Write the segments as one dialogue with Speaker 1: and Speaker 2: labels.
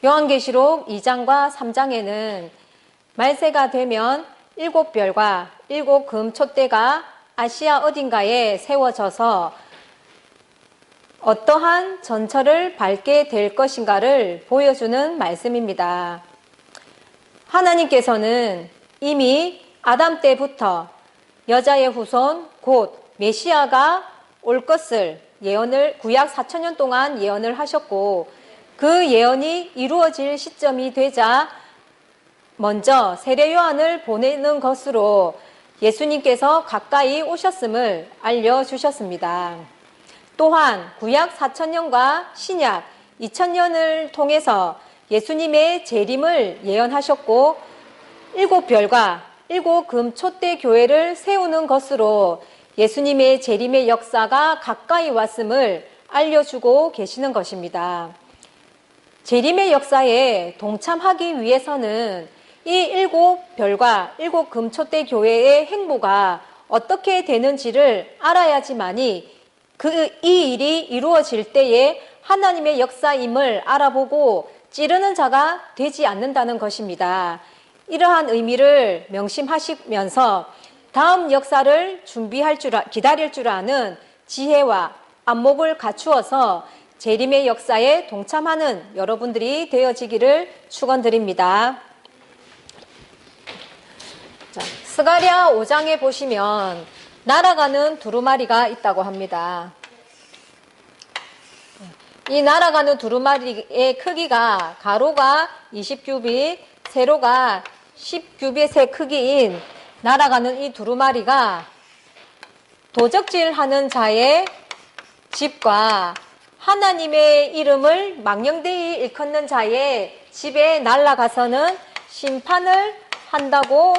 Speaker 1: 요한계시록 2장과 3장에는 말세가 되면 7별과 7금 촛대가 아시아 어딘가에 세워져서 어떠한 전철을 밟게 될 것인가를 보여주는 말씀입니다. 하나님께서는 이미 아담 때부터 여자의 후손 곧 메시아가 올 것을 구약 4,000년 동안 예언을 하셨고, 그 예언이 이루어질 시점이 되자 먼저 세례 요한을 보내는 것으로 예수님께서 가까이 오셨음을 알려주셨습니다. 또한 구약 4,000년과 신약 2,000년을 통해서 예수님의 재림을 예언하셨고, 7별과 7금 촛대 교회를 세우는 것으로 예수님의 재림의 역사가 가까이 왔음을 알려주고 계시는 것입니다. 재림의 역사에 동참하기 위해서는 이 7별과 7금 촛대 교회의 행보가 어떻게 되는지를 알아야지만이 이 일이 이루어질 때에 하나님의 역사임을 알아보고 찌르는 자가 되지 않는다는 것입니다. 이러한 의미를 명심하시면서 다음 역사를 기다릴 줄 아는 지혜와 안목을 갖추어서 재림의 역사에 동참하는 여러분들이 되어지기를 축원드립니다. 자, 스가랴 5장에 보시면 날아가는 두루마리가 있다고 합니다. 이 날아가는 두루마리의 크기가 가로가 20규빗, 세로가 10규빗의 크기인 날아가는 이 두루마리가 도적질하는 자의 집과 하나님의 이름을 망령되이 일컫는 자의 집에 날아가서는 심판을 한다고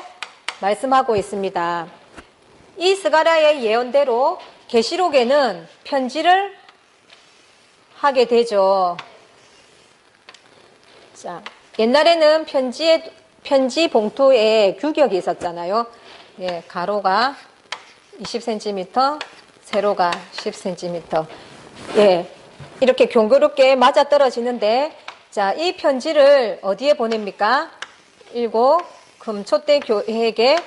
Speaker 1: 말씀하고 있습니다. 이 스가랴의 예언대로 계시록에는 편지를 하게 되죠. 자, 옛날에는 편지 봉투에 규격이 있었잖아요. 예, 가로가 20cm, 세로가 10cm. 예, 이렇게 경고롭게 맞아 떨어지는데, 자, 이 편지를 어디에 보냅니까? 7금 촛대 교회에게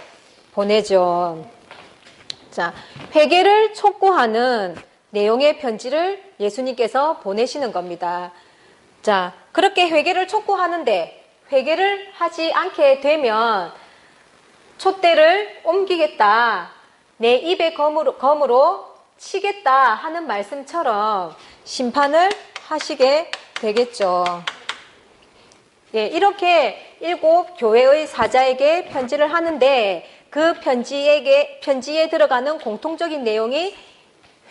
Speaker 1: 보내죠. 자, 회개를 촉구하는 내용의 편지를 예수님께서 보내시는 겁니다. 자, 그렇게 회개를 촉구하는데 회개를 하지 않게 되면 촛대를 옮기겠다, 내 입에 검으로 치겠다 하는 말씀처럼 심판을 하시게 되겠죠. 예, 이렇게 7 교회의 사자에게 편지를 하는데 그 편지에 들어가는 공통적인 내용이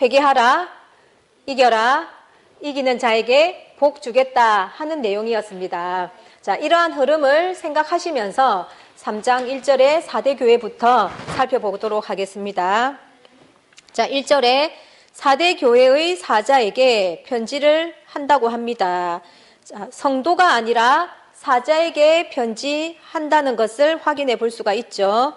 Speaker 1: 회개하라, 이겨라, 이기는 자에게 복 주겠다 하는 내용이었습니다. 자, 이러한 흐름을 생각하시면서 3장 1절의 4대 교회부터 살펴보도록 하겠습니다. 자, 1절에 4대 교회의 사자에게 편지를 한다고 합니다. 자, 성도가 아니라 사자에게 편지한다는 것을 확인해 볼 수가 있죠.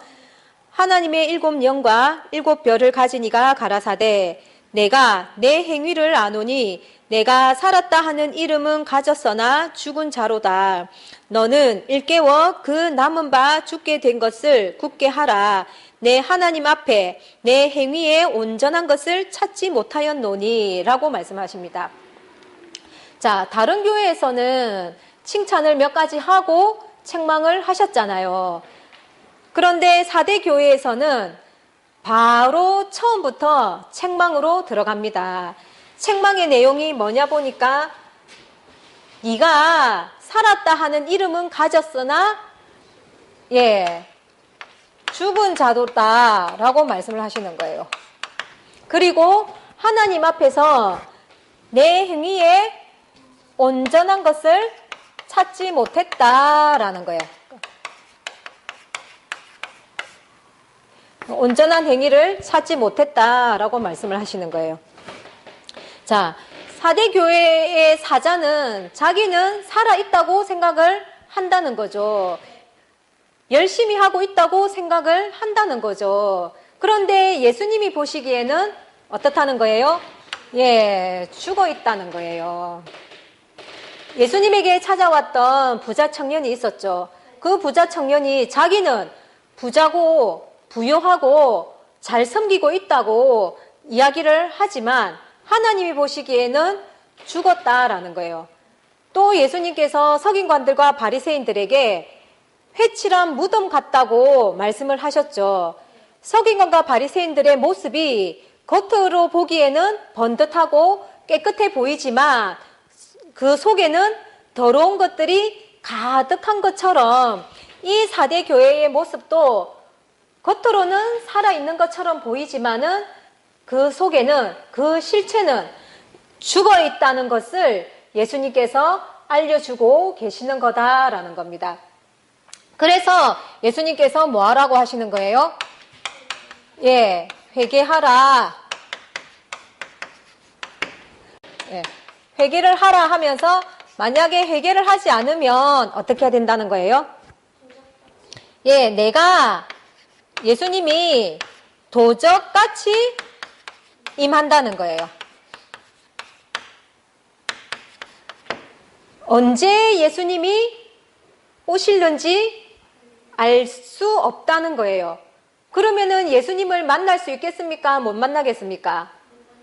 Speaker 1: 하나님의 7영과 7별을 가진 이가 가라사대 내가 내 행위를 아노니 내가 살았다 하는 이름은 가졌으나 죽은 자로다. 너는 일깨워 그 남은 바 죽게 된 것을 굳게 하라. 내 하나님 앞에 내 행위에 온전한 것을 찾지 못하였노니 라고 말씀하십니다. 자, 다른 교회에서는 칭찬을 몇 가지 하고 책망을 하셨잖아요. 그런데 4대 교회에서는 바로 처음부터 책망으로 들어갑니다. 책망의 내용이 뭐냐 보니까 네가 살았다 하는 이름은 가졌으나 죽은 자도다 라고 말씀을 하시는 거예요. 그리고 하나님 앞에서 내 행위에 온전한 것을 찾지 못했다라는 거예요. 온전한 행위를 찾지 못했다라고 말씀을 하시는 거예요. 자, 4대 교회의 사자는 자기는 살아있다고 생각을 한다는 거죠. 열심히 하고 있다고 생각을 한다는 거죠. 그런데 예수님이 보시기에는 어떻다는 거예요? 죽어 있다는 거예요. 예수님에게 찾아왔던 부자 청년이 있었죠. 그 부자 청년이 자기는 부자고 부유하고 잘 섬기고 있다고 이야기를 하지만 하나님이 보시기에는 죽었다라는 거예요. 또 예수님께서 서기관들과 바리새인들에게 회칠한 무덤 같다고 말씀을 하셨죠. 서기관과 바리새인들의 모습이 겉으로 보기에는 번듯하고 깨끗해 보이지만 그 속에는 더러운 것들이 가득한 것처럼 이 4대 교회의 모습도 겉으로는 살아있는 것처럼 보이지만은 그 속에는, 그 실체는 죽어 있다는 것을 예수님께서 알려주고 계시는 거다라는 겁니다. 그래서 예수님께서 뭐 하라고 하시는 거예요? 예, 회개하라. 예, 회개를 하라 하면서 만약에 회개를 하지 않으면 어떻게 해야 된다는 거예요? 예, 내가 예수님이 도적같이 임한다는 거예요. 언제 예수님이 오실는지 알 수 없다는 거예요. 그러면은 예수님을 만날 수 있겠습니까? 못 만나겠습니까?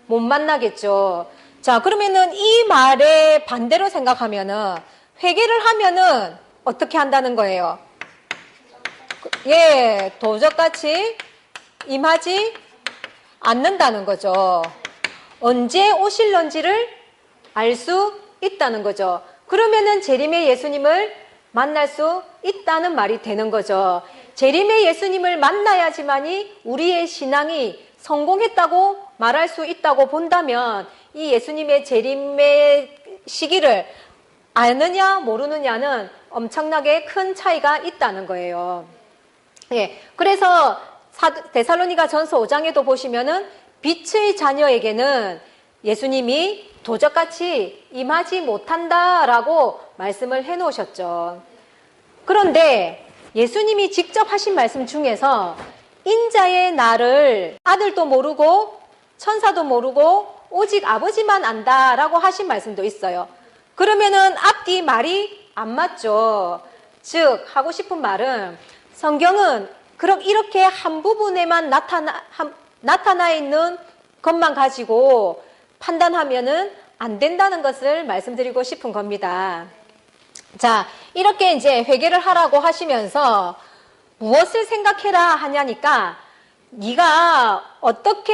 Speaker 1: 못 만나겠죠. 자, 그러면은 이 말의 반대로 생각하면은 회개를 하면은 어떻게 한다는 거예요? 예, 도적같이 임하지 않는다는 거죠. 언제 오실런지를 알 수 있다는 거죠. 그러면은 재림의 예수님을 만날 수 있다는 말이 되는 거죠. 재림의 예수님을 만나야지만이 우리의 신앙이 성공했다고 말할 수 있다고 본다면 이 예수님의 재림의 시기를 아느냐 모르느냐는 엄청나게 큰 차이가 있다는 거예요. 예, 그래서 데살로니가 전서 5장에도 보시면은 빛의 자녀에게는 예수님이 도적같이 임하지 못한다라고 말씀을 해놓으셨죠. 그런데 예수님이 직접 하신 말씀 중에서 인자의 날을 아들도 모르고 천사도 모르고 오직 아버지만 안다라고 하신 말씀도 있어요. 그러면은 앞뒤 말이 안 맞죠. 즉 하고 싶은 말은 성경은 이렇게 한 부분에만 나타나 있는 것만 가지고 판단하면은 안 된다는 것을 말씀드리고 싶은 겁니다. 자, 이렇게 이제 회개를 하라고 하시면서 무엇을 생각해라 하냐니까 네가 어떻게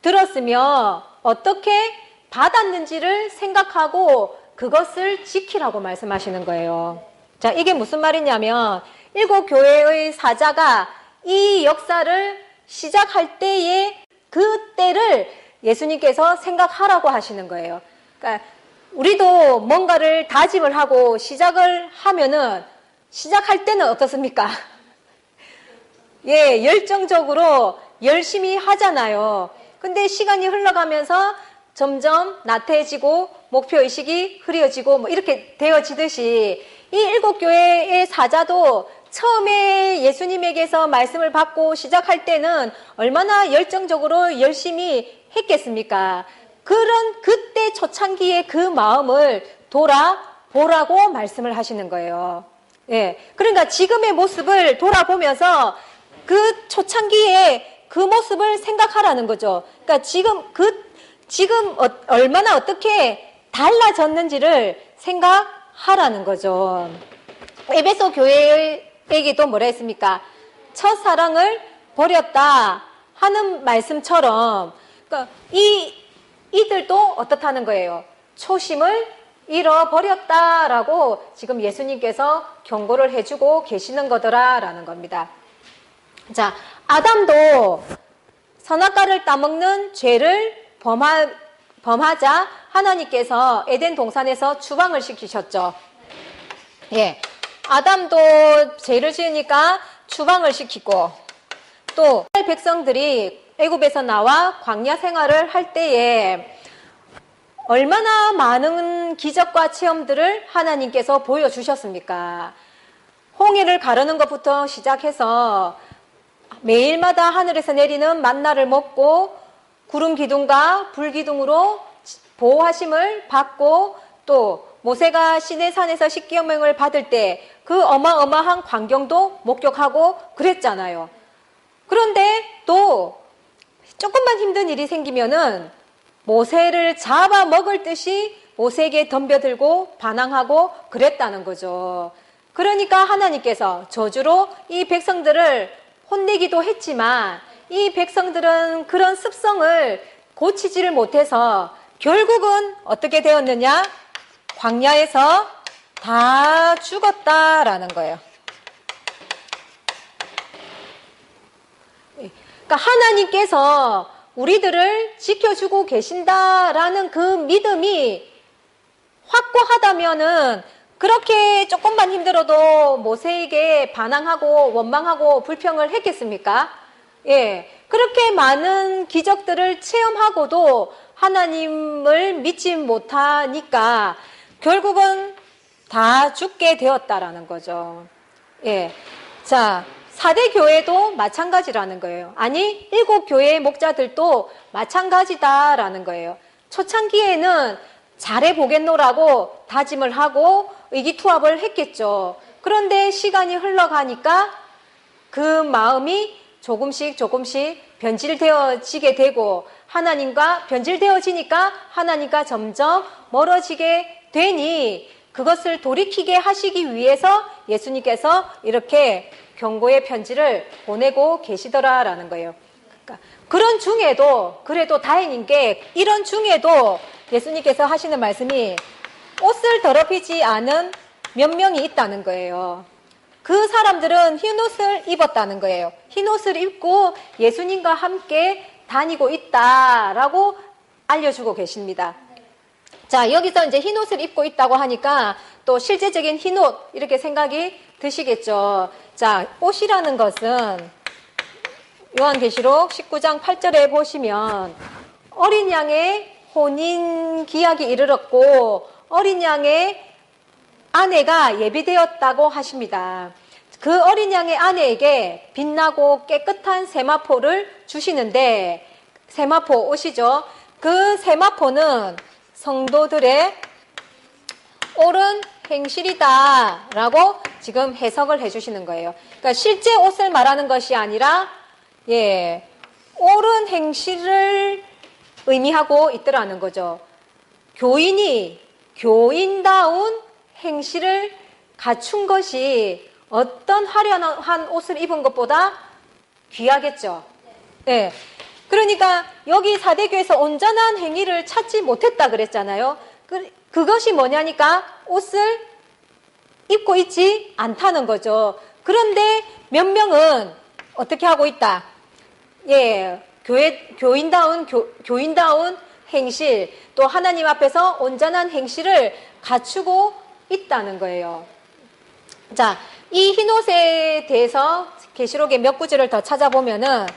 Speaker 1: 들었으며 어떻게 받았는지를 생각하고 그것을 지키라고 말씀하시는 거예요. 자, 이게 무슨 말이냐면 7 교회의 사자가 이 역사를 시작할 때에 그 때를 예수님께서 생각하라고 하시는 거예요. 그러니까 우리도 뭔가를 다짐을 하고 시작을 하면은 시작할 때는 어떻습니까? 예, 열정적으로 열심히 하잖아요. 근데 시간이 흘러가면서 점점 나태해지고 목표의식이 흐려지고 뭐 이렇게 되어지듯이 이 7 교회의 사자도 처음에 예수님에게서 말씀을 받고 시작할 때는 얼마나 열정적으로 열심히 했겠습니까? 그런 그때 초창기의 그 마음을 돌아보라고 말씀을 하시는 거예요. 예. 그러니까 지금의 모습을 돌아보면서 그 초창기의 그 모습을 생각하라는 거죠. 그러니까 지금 얼마나 어떻게 달라졌는지를 생각하라는 거죠. 에베소 교회에게도 뭐라 했습니까? 첫사랑을 버렸다 하는 말씀처럼 그러니까 이들도 어떻다는 거예요? 초심을 잃어버렸다라고 지금 예수님께서 경고를 해주고 계시는 거더라라는 겁니다. 자, 아담도 선악과를 따먹는 죄를 범하자 하나님께서 에덴 동산에서 추방을 시키셨죠. 예, 아담도 죄를 지으니까 추방을 시키고 또 백성들이 애굽에서 나와 광야 생활을 할 때에 얼마나 많은 기적과 체험들을 하나님께서 보여주셨습니까? 홍해를 가르는 것부터 시작해서 매일마다 하늘에서 내리는 만나를 먹고 구름 기둥과 불 기둥으로 보호하심을 받고 또 모세가 시내산에서 십계명을 받을 때 그 어마어마한 광경도 목격하고 그랬잖아요. 그런데 또 조금만 힘든 일이 생기면은 모세를 잡아먹을 듯이 모세에게 덤벼들고 반항하고 그랬다는 거죠. 그러니까 하나님께서 저주로 이 백성들을 혼내기도 했지만 이 백성들은 그런 습성을 고치지를 못해서 결국은 어떻게 되었느냐? 광야에서 다 죽었다라는 거예요. 그러니까 하나님께서 우리들을 지켜주고 계신다라는 그 믿음이 확고하다면은 그렇게 조금만 힘들어도 모세에게 반항하고 원망하고 불평을 했겠습니까? 예. 그렇게 많은 기적들을 체험하고도 하나님을 믿지 못하니까 결국은 다 죽게 되었다라는 거죠. 예. 자, 4대 교회도 마찬가지라는 거예요. 아니, 7교회의 목자들도 마찬가지다라는 거예요. 초창기에는 잘해보겠노라고 다짐을 하고 의기투합을 했겠죠. 그런데 시간이 흘러가니까 그 마음이 조금씩 변질되어지게 되고 하나님과 변질되어지니까 하나님과 점점 멀어지게 되니 그것을 돌이키게 하시기 위해서 예수님께서 이렇게 경고의 편지를 보내고 계시더라라는 거예요. 그러니까 그런 중에도 그래도 다행인 게 이런 중에도 예수님께서 하시는 말씀이 옷을 더럽히지 않은 몇 명이 있다는 거예요. 그 사람들은 흰옷을 입었다는 거예요. 흰옷을 입고 예수님과 함께 다니고 있다라고 알려주고 계십니다. 자, 여기서 이제 흰옷을 입고 있다고 하니까 또 실제적인 흰옷 이렇게 생각이 드시겠죠. 자, 옷이라는 것은 요한계시록 19장 8절에 보시면 어린 양의 혼인 기약이 이르렀고 어린 양의 아내가 예비되었다고 하십니다. 그 어린 양의 아내에게 빛나고 깨끗한 세마포를 주시는데 세마포 옷이죠. 그 세마포는 성도들의 옳은 행실이다 라고 지금 해석을 해주시는 거예요. 그러니까 실제 옷을 말하는 것이 아니라 옳은 행실을 의미하고 있더라는 거죠. 교인이 교인다운 행실을 갖춘 것이 어떤 화려한 옷을 입은 것보다 귀하겠죠. 네. 그러니까 여기 사대교에서 온전한 행위를 찾지 못했다 그랬잖아요. 그것이 뭐냐니까 옷을 입고 있지 않다는 거죠. 그런데 몇 명은 어떻게 하고 있다? 교인다운 행실, 또 하나님 앞에서 온전한 행실을 갖추고 있다는 거예요. 자, 이 흰옷에 대해서 계시록의 몇 구절을 더 찾아보면은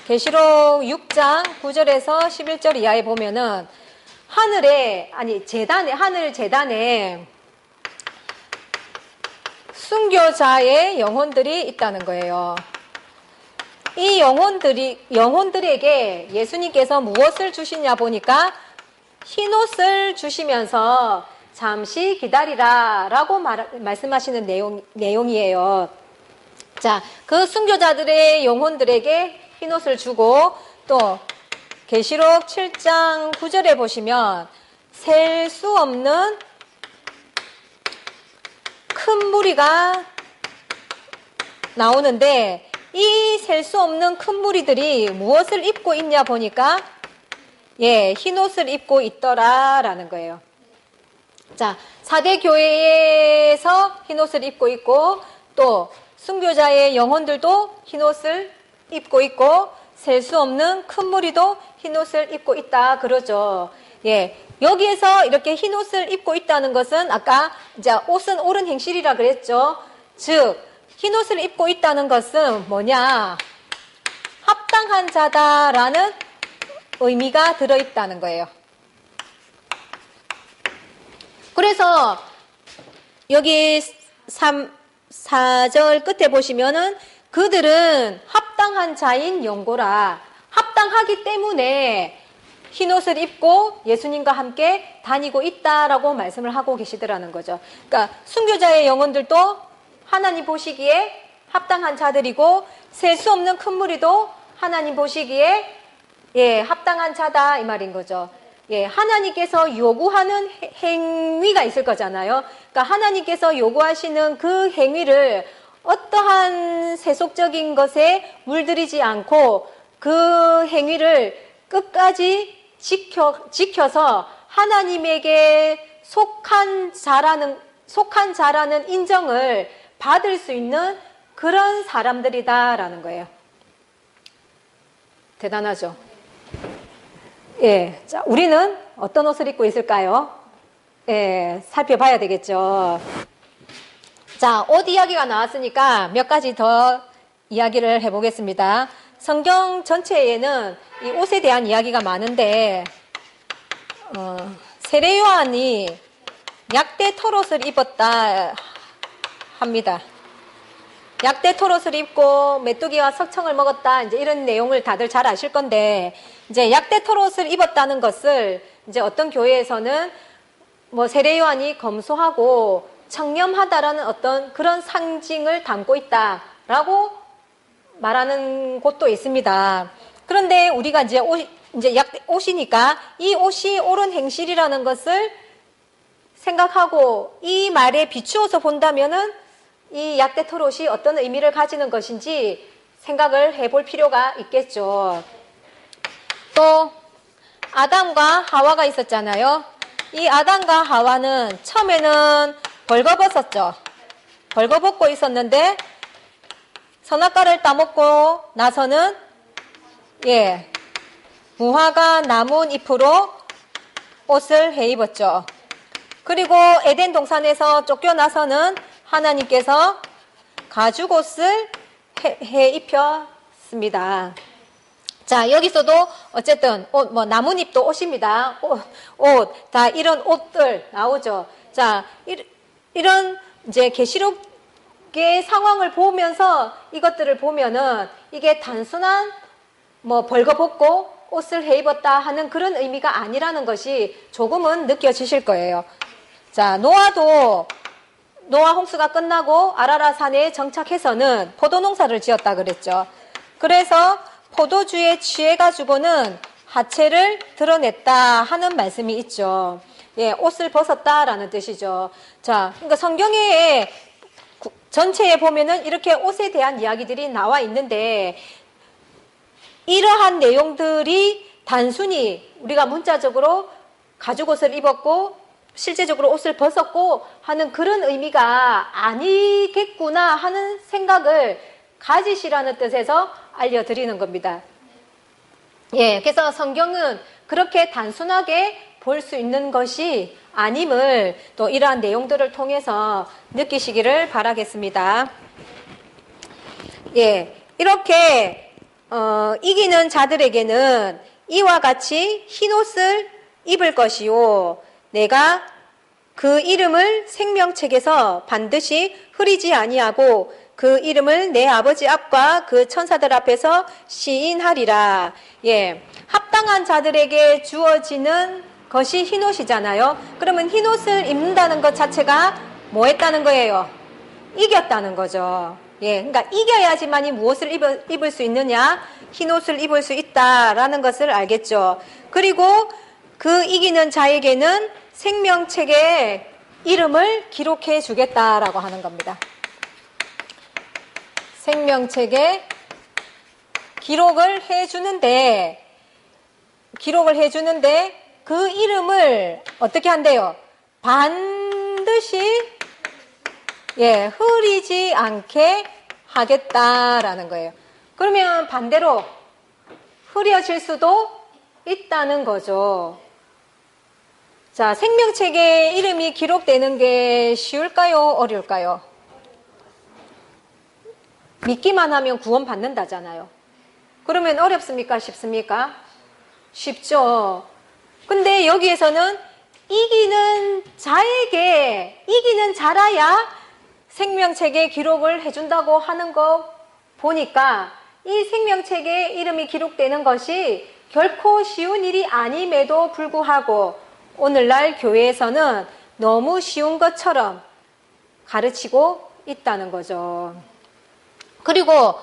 Speaker 1: 계시록 6장 9절에서 11절 이하에 보면은 하늘 재단에 순교자의 영혼들이 있다는 거예요. 이 영혼들에게 예수님께서 무엇을 주시냐 보니까 흰옷을 주시면서 잠시 기다리라 라고 말씀하시는 내용이에요. 자, 그 순교자들의 영혼들에게 흰옷을 주고 또 계시록 7장 9절에 보시면 셀 수 없는 큰 무리가 나오는데 이 셀 수 없는 큰 무리들이 무엇을 입고 있냐 보니까 흰옷을 입고 있더라라는 거예요. 자, 4대 교회에서 흰옷을 입고 있고 또 순교자의 영혼들도 흰옷을 입고 있고 셀 수 없는 큰 무리도 흰옷을 입고 있다 그러죠. 여기에서 이렇게 흰옷을 입고 있다는 것은 아까 이제 옷은 옳은 행실이라 그랬죠. 즉 흰옷을 입고 있다는 것은 뭐냐? 합당한 자다라는 의미가 들어있다는 거예요. 그래서 여기 4절 끝에 보시면은 그들은 합당한 자인 영고라. 합당하기 때문에 흰옷을 입고 예수님과 함께 다니고 있다라고 말씀을 하고 계시더라는 거죠. 그러니까 순교자의 영혼들도 하나님 보시기에 합당한 자들이고 셀 수 없는 큰 무리도 하나님 보시기에 합당한 자다 이 말인 거죠. 하나님께서 요구하는 행위가 있을 거잖아요. 그러니까 하나님께서 요구하시는 그 행위를 어떠한 세속적인 것에 물들이지 않고 그 행위를 끝까지 지켜서 하나님에게 속한 자라는 인정을 받을 수 있는 그런 사람들이다라는 거예요. 대단하죠? 자, 우리는 어떤 옷을 입고 있을까요? 살펴봐야 되겠죠. 자, 옷 이야기가 나왔으니까 몇 가지 더 이야기를 해보겠습니다. 성경 전체에는 이 옷에 대한 이야기가 많은데, 세례 요한이 약대 털옷을 입었다 합니다. 약대 털옷을 입고 메뚜기와 석청을 먹었다. 이제 이런 내용을 다들 잘 아실 건데, 이제 약대 털옷을 입었다는 것을 이제 어떤 교회에서는 뭐 세례 요한이 검소하고 청렴하다라는 어떤 그런 상징을 담고 있다라고 말하는 곳도 있습니다. 그런데 우리가 이제 옷이니까 이 옷이 옳은 행실이라는 것을 생각하고 이 말에 비추어서 본다면은 이 약대 털옷이 어떤 의미를 가지는 것인지 생각을 해볼 필요가 있겠죠. 또 아담과 하와가 있었잖아요. 이 아담과 하와는 처음에는 벌거벗었죠. 벌거벗고 있었는데 선악과를 따먹고 나서는 무화과 나뭇잎으로 옷을 해입었죠. 그리고 에덴 동산에서 쫓겨나서는 하나님께서 가죽옷을 해입혔습니다. 자, 여기서도 어쨌든 옷, 뭐 나뭇잎도 옷입니다. 옷, 다 이런 옷들 나오죠. 자, 이런 이제 계시록의 상황을 보면서 이것들을 보면은 이게 단순한 뭐 벌거벗고 옷을 해입었다 하는 그런 의미가 아니라는 것이 조금은 느껴지실 거예요. 자, 노아 홍수가 끝나고 아라라 산에 정착해서는 포도 농사를 지었다 그랬죠. 그래서 포도주에 취해가지고는 하체를 드러냈다 하는 말씀이 있죠. 옷을 벗었다라는 뜻이죠. 자, 그러니까 성경에 전체에 보면은 이렇게 옷에 대한 이야기들이 나와 있는데 이러한 내용들이 단순히 우리가 문자적으로 가죽옷을 입었고 실제적으로 옷을 벗었고 하는 그런 의미가 아니겠구나 하는 생각을 가지시라는 뜻에서 알려드리는 겁니다. 그래서 성경은 그렇게 단순하게 볼 수 있는 것이 아님을 또 이러한 내용들을 통해서 느끼시기를 바라겠습니다. 이렇게 이기는 자들에게는 이와 같이 흰옷을 입을 것이요 내가 그 이름을 생명책에서 반드시 흐리지 아니하고 그 이름을 내 아버지 앞과 그 천사들 앞에서 시인하리라. 합당한 자들에게 주어지는 것이 흰옷이잖아요. 그러면 흰옷을 입는다는 것 자체가 뭐 했다는 거예요? 이겼다는 거죠. 그러니까 이겨야지만이 무엇을 입을 수 있느냐? 흰옷을 입을 수 있다라는 것을 알겠죠. 그리고 그 이기는 자에게는 생명책에 이름을 기록해 주겠다라고 하는 겁니다. 생명책에 기록을 해주는데 그 이름을 어떻게 한대요? 반드시 흐리지 않게 하겠다라는 거예요. 그러면 반대로 흐려질 수도 있다는 거죠. 자, 생명책에 이름이 기록되는 게 쉬울까요? 어려울까요? 믿기만 하면 구원 받는다잖아요. 그러면 어렵습니까? 쉽습니까? 쉽죠. 근데 여기에서는 이기는 자라야 생명책에 기록을 해준다고 하는 거 보니까 이 생명책에 이름이 기록되는 것이 결코 쉬운 일이 아님에도 불구하고 오늘날 교회에서는 너무 쉬운 것처럼 가르치고 있다는 거죠. 그리고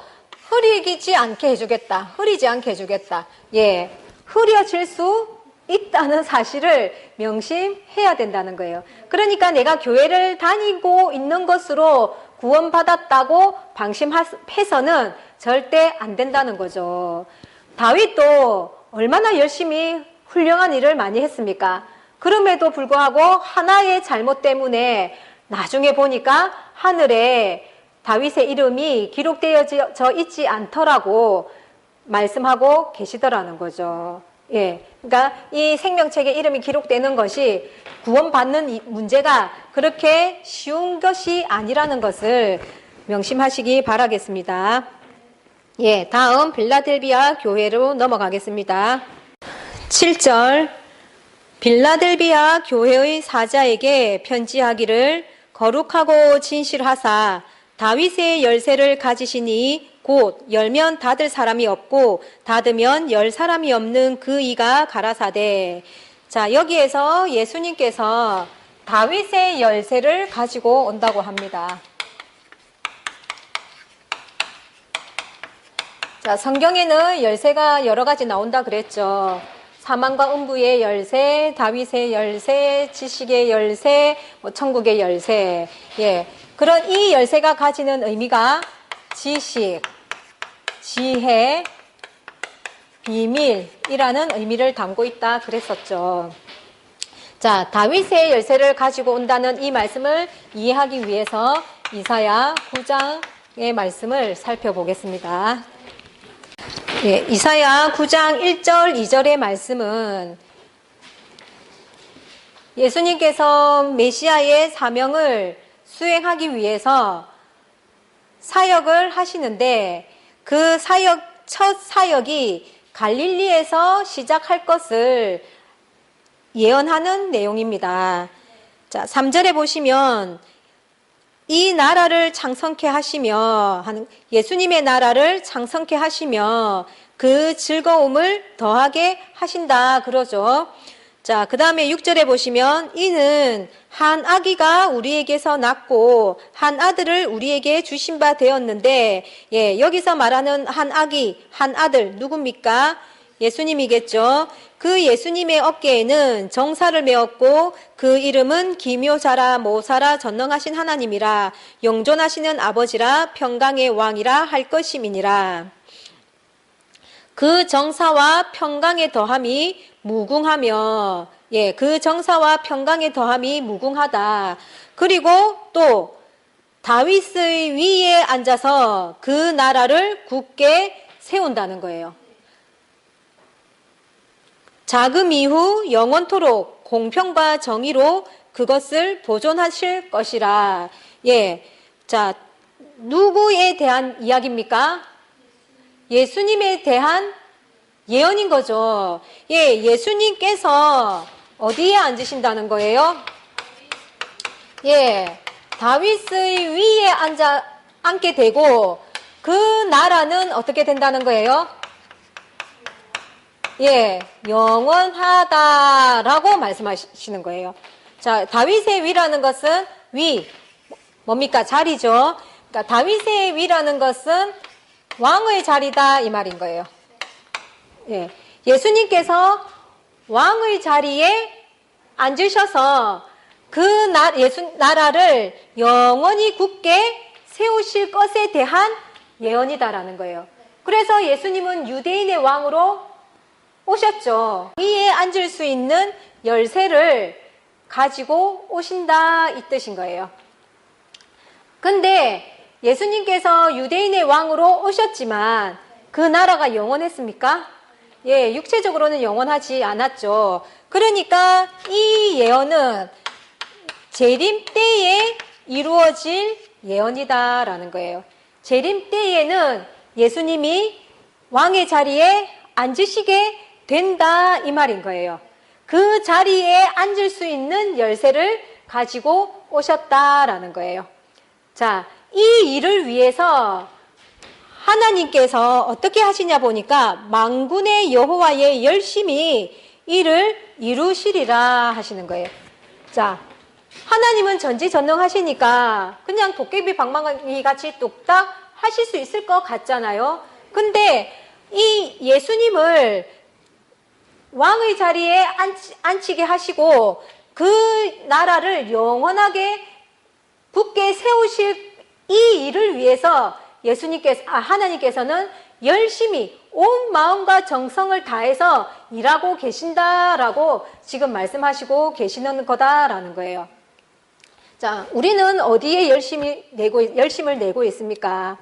Speaker 1: 흐리지 않게 해주겠다. 흐리지 않게 해주겠다. 예, 흐려질 수 있다는 사실을 명심해야 된다는 거예요. 그러니까 내가 교회를 다니고 있는 것으로 구원받았다고 방심해서는 절대 안 된다는 거죠. 다윗도 얼마나 열심히 훌륭한 일을 많이 했습니까? 그럼에도 불구하고 하나의 잘못 때문에 나중에 보니까 하늘에 다윗의 이름이 기록되어져 있지 않더라고 말씀하고 계시더라는 거죠. 예, 그러니까 이 생명책에 이름이 기록되는 것이 구원받는 이 문제가 그렇게 쉬운 것이 아니라는 것을 명심하시기 바라겠습니다. 예, 다음 빌라델비아 교회로 넘어가겠습니다. 7절 빌라델비아 교회의 사자에게 편지하기를 거룩하고 진실하사 다윗의 열쇠를 가지시니 곧 열면 닫을 사람이 없고 닫으면 열 사람이 없는 그 이가 가라사대. 자, 여기에서 예수님께서 다윗의 열쇠를 가지고 온다고 합니다. 자, 성경에는 열쇠가 여러 가지 나온다 그랬죠. 사망과 음부의 열쇠, 다윗의 열쇠, 지식의 열쇠, 천국의 열쇠. 예, 그런 이 열쇠가 가지는 의미가 지식, 지혜, 비밀이라는 의미를 담고 있다 그랬었죠. 자, 다윗의 열쇠를 가지고 온다는 이 말씀을 이해하기 위해서 이사야 9장의 말씀을 살펴보겠습니다. 예, 이사야 9장 1절, 2절의 말씀은 예수님께서 메시아의 사명을 수행하기 위해서 사역을 하시는데 그 첫 사역이 갈릴리에서 시작할 것을 예언하는 내용입니다. 자, 3절에 보시면 이 나라를 창성케 하시며 예수님의 나라를 창성케 하시며 그 즐거움을 더하게 하신다 그러죠. 자, 그 다음에 6절에 보시면 이는 한 아기가 우리에게서 낳고 한 아들을 우리에게 주신 바 되었는데, 예, 여기서 말하는 한 아기, 한 아들 누굽니까? 예수님이겠죠. 그 예수님의 어깨에는 정사를 메었고 그 이름은 기묘자라 모사라 전능하신 하나님이라 영존하시는 아버지라 평강의 왕이라 할 것임이니라. 그 정사와 평강의 더함이 무궁하며, 예, 그 정사와 평강의 더함이 무궁하다. 그리고 또 다윗의 위에 앉아서 그 나라를 굳게 세운다는 거예요. 자금 이후 영원토록 공평과 정의로 그것을 보존하실 것이라. 예, 자, 누구에 대한 이야기입니까? 예수님에 대한 예언인 거죠. 예, 예수님께서 어디에 앉으신다는 거예요? 예, 다윗의 위에 앉게 되고 그 나라는 어떻게 된다는 거예요? 예, 영원하다라고 말씀하시는 거예요. 자, 다윗의 위라는 것은 뭡니까? 자리죠. 그러니까 다윗의 위라는 것은 왕의 자리다 이 말인 거예요. 예, 예수님께서 왕의 자리에 앉으셔서 그 나라를 영원히 굳게 세우실 것에 대한 예언이다라는 거예요. 그래서 예수님은 유대인의 왕으로 오셨죠. 위에 앉을 수 있는 열쇠를 가지고 오신다 이 뜻인 거예요. 근데 예수님께서 유대인의 왕으로 오셨지만 그 나라가 영원했습니까? 예, 육체적으로는 영원하지 않았죠. 그러니까 이 예언은 재림 때에 이루어질 예언이다라는 거예요. 재림 때에는 예수님이 왕의 자리에 앉으시게 된다 이 말인 거예요. 그 자리에 앉을 수 있는 열쇠를 가지고 오셨다라는 거예요. 자, 이 일을 위해서 하나님께서 어떻게 하시냐 보니까 만군의 여호와의 열심히 일을 이루시리라 하시는 거예요. 자, 하나님은 전지전능하시니까 그냥 도깨비 방망이 같이 뚝딱 하실 수 있을 것 같잖아요. 근데 이 예수님을 왕의 자리에 앉히게 하시고 그 나라를 영원하게 굳게 세우실 이 일을 위해서 하나님께서는 열심히 온 마음과 정성을 다해서 일하고 계신다라고 지금 말씀하시고 계시는 거다라는 거예요. 자, 우리는 어디에 열심을 내고 있습니까?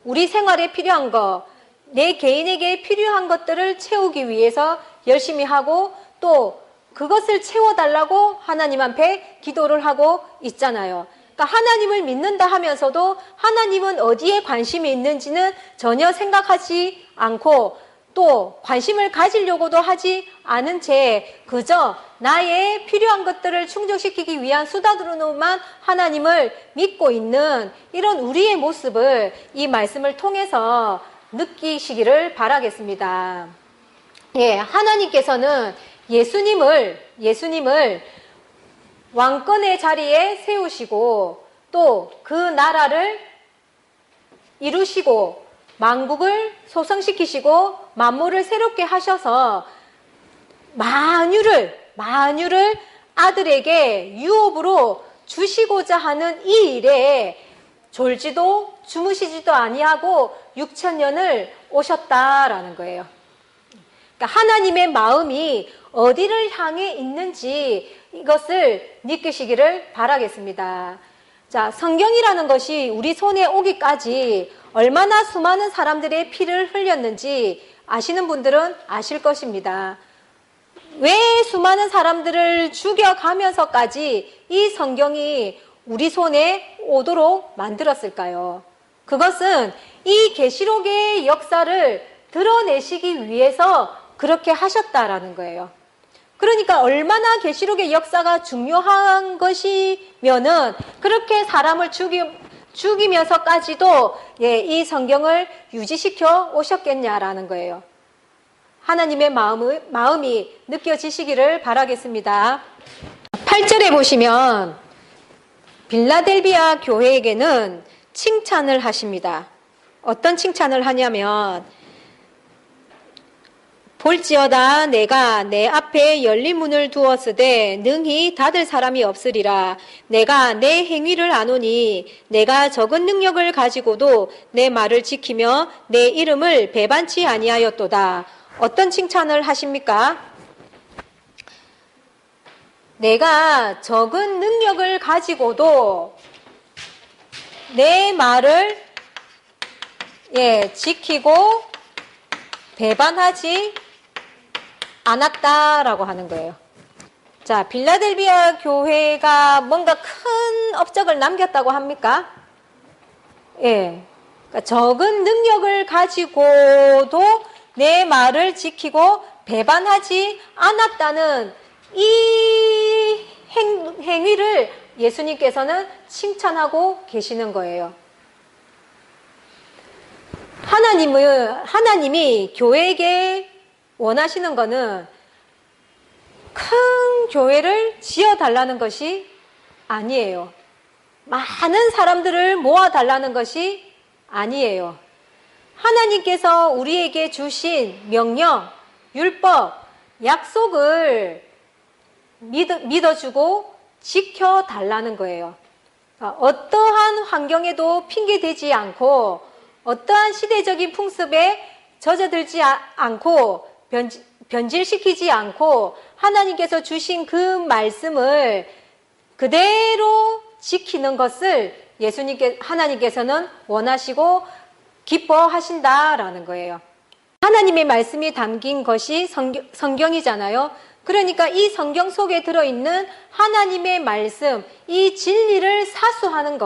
Speaker 1: 우리 생활에 필요한 거, 내 개인에게 필요한 것들을 채우기 위해서 열심히 하고 또 그것을 채워달라고 하나님 앞에 기도를 하고 있잖아요. 그러니까 하나님을 믿는다 하면서도 하나님은 어디에 관심이 있는지는 전혀 생각하지 않고 또 관심을 가지려고도 하지 않은 채 그저 나의 필요한 것들을 충족시키기 위한 수단으로만 하나님을 믿고 있는 이런 우리의 모습을 이 말씀을 통해서 느끼시기를 바라겠습니다. 예, 하나님께서는 예수님을 왕권의 자리에 세우시고 또 그 나라를 이루시고 만국을 소성시키시고 만물을 새롭게 하셔서 만유를 아들에게 유업으로 주시고자 하는 이 일에 졸지도 주무시지도 아니하고 6천년을 오셨다라는 거예요. 그러니까 하나님의 마음이 어디를 향해 있는지 이것을 느끼시기를 바라겠습니다. 자, 성경이라는 것이 우리 손에 오기까지 얼마나 수많은 사람들의 피를 흘렸는지 아시는 분들은 아실 것입니다. 왜 수많은 사람들을 죽여가면서까지 이 성경이 우리 손에 오도록 만들었을까요? 그것은 이 계시록의 역사를 드러내시기 위해서 그렇게 하셨다라는 거예요. 그러니까 얼마나 계시록의 역사가 중요한 것이면은 그렇게 사람을 죽이면서까지도 이 성경을 유지시켜 오셨겠냐라는 거예요. 하나님의 마음이 느껴지시기를 바라겠습니다. 8절에 보시면 빌라델비아 교회에게는 칭찬을 하십니다. 어떤 칭찬을 하냐면 볼지어다 내가 내 앞에 열린 문을 두었으되 능히 닫을 사람이 없으리라. 내가 내 행위를 아노니 내가 적은 능력을 가지고도 내 말을 지키며 내 이름을 배반치 아니하였도다. 어떤 칭찬을 하십니까? 내가 적은 능력을 가지고도 내 말을 지키고 배반하지 않았다라고 하는 거예요. 자, 빌라델비아 교회가 뭔가 큰 업적을 남겼다고 합니까? 예. 그러니까 적은 능력을 가지고도 내 말을 지키고 배반하지 않았다는 이 행위를 예수님께서는 칭찬하고 계시는 거예요. 하나님이 교회에게 원하시는 거는 큰 교회를 지어달라는 것이 아니에요. 많은 사람들을 모아달라는 것이 아니에요. 하나님께서 우리에게 주신 명령, 율법, 약속을 믿어주고 지켜달라는 거예요. 어떠한 환경에도 핑계대지 않고 어떠한 시대적인 풍습에 젖어들지 않고 변질시키지 않고 하나님께서 주신 그 말씀을 그대로 지키는 것을 하나님께서는 원하시고 기뻐하신다라는 거예요. 하나님의 말씀이 담긴 것이 성경이잖아요. 그러니까 이 성경 속에 들어있는 하나님의 말씀, 이 진리를 사수하는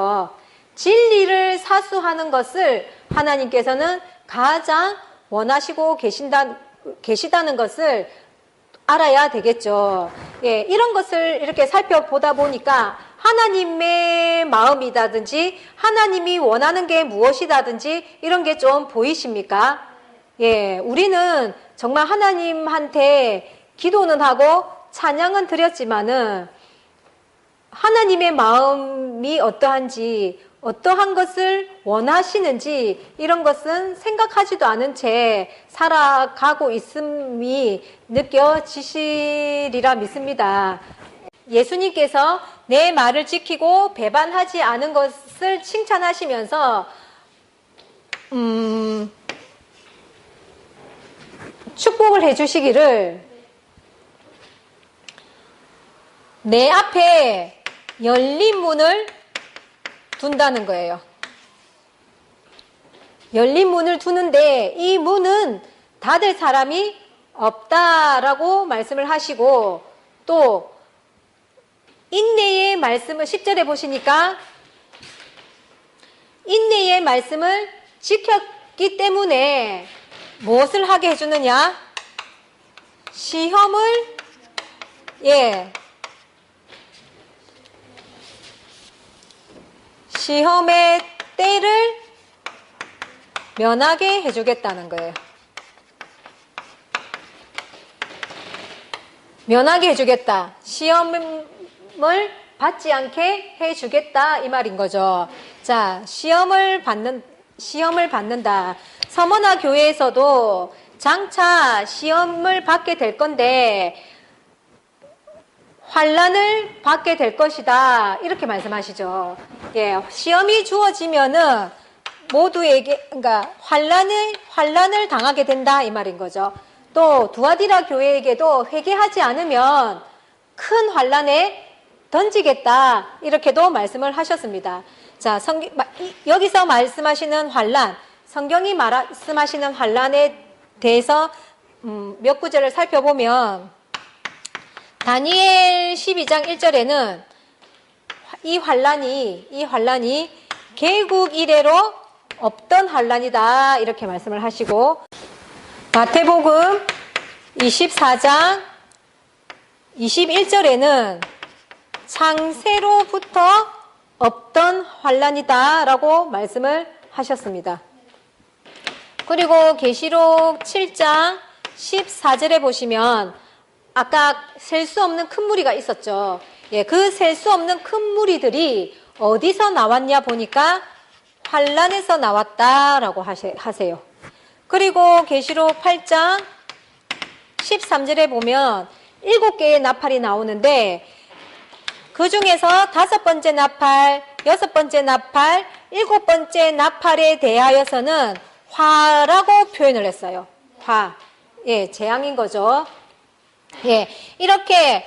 Speaker 1: 것을 하나님께서는 가장 원하시고 계시다는 것을 알아야 되겠죠. 예, 이런 것을 이렇게 살펴보다 보니까 하나님의 마음이라든지 하나님이 원하는 게 무엇이라든지 이런 게 좀 보이십니까? 예, 우리는 정말 하나님한테 기도는 하고 찬양은 드렸지만은 하나님의 마음이 어떠한지, 어떠한 것을 원하시는지 이런 것은 생각하지도 않은 채 살아가고 있음이 느껴지시리라 믿습니다. 예수님께서 내 말을 지키고 배반하지 않은 것을 칭찬하시면서 축복을 해주시기를 내 앞에 열린 문을 둔다는 거예요. 열린 문을 두는데 이 문은 닫을 사람이 없다라고 말씀을 하시고 또 인내의 말씀을 10절에 보시니까 인내의 말씀을 지켰기 때문에 무엇을 하게 해주느냐? 시험을 시험의 때를 면하게 해주겠다는 거예요. 면하게 해주겠다. 시험을 받지 않게 해주겠다 이 말인 거죠. 자, 시험을 받는다. 서머나 교회에서도 장차 시험을 받게 될 건데 환난을 받게 될 것이다 이렇게 말씀하시죠. 예, 시험이 주어지면은 모두에게 그러니까 환난을 당하게 된다 이 말인 거죠. 또 두아디라 교회에게도 회개하지 않으면 큰 환난에 던지겠다 이렇게도 말씀을 하셨습니다. 자, 여기서 말씀하시는 환난, 성경이 말씀하시는 환난에 대해서 몇 구절을 살펴보면 다니엘 12장 1절에는 이 환난이 개국 이래로 없던 환난이다 이렇게 말씀을 하시고 마태복음 24장 21절에는 창세로부터 없던 환난이다 라고 말씀을 하셨습니다. 그리고 계시록 7장 14절에 보시면 아까 셀 수 없는 큰 무리가 있었죠. 예, 그 셀 수 없는 큰 무리들이 어디서 나왔냐 보니까 환난에서 나왔다라고 하세요. 그리고 계시록 8장 13절에 보면 7개의 나팔이 나오는데 그 중에서 5번째 나팔, 6번째 나팔, 7번째 나팔에 대하여서는 화라고 표현을 했어요. 화. 예, 재앙인 거죠. 예, 이렇게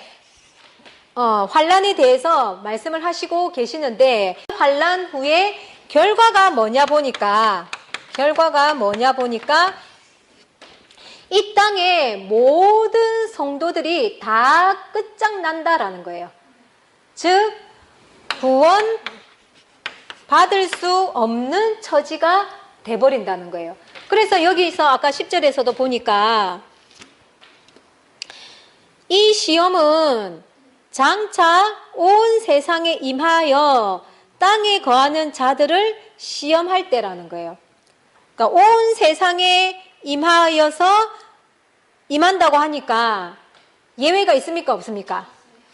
Speaker 1: 환난에 대해서 말씀을 하시고 계시는데 환난 후에 결과가 뭐냐 보니까 이 땅의 모든 성도들이 다 끝장난다라는 거예요. 즉 구원 받을 수 없는 처지가 돼버린다는 거예요. 그래서 여기서 아까 10절에서도 보니까 이 시험은 장차 온 세상에 임하여 땅에 거하는 자들을 시험할 때라는 거예요. 그러니까 온 세상에 임하여서 임한다고 하니까 예외가 있습니까? 없습니까?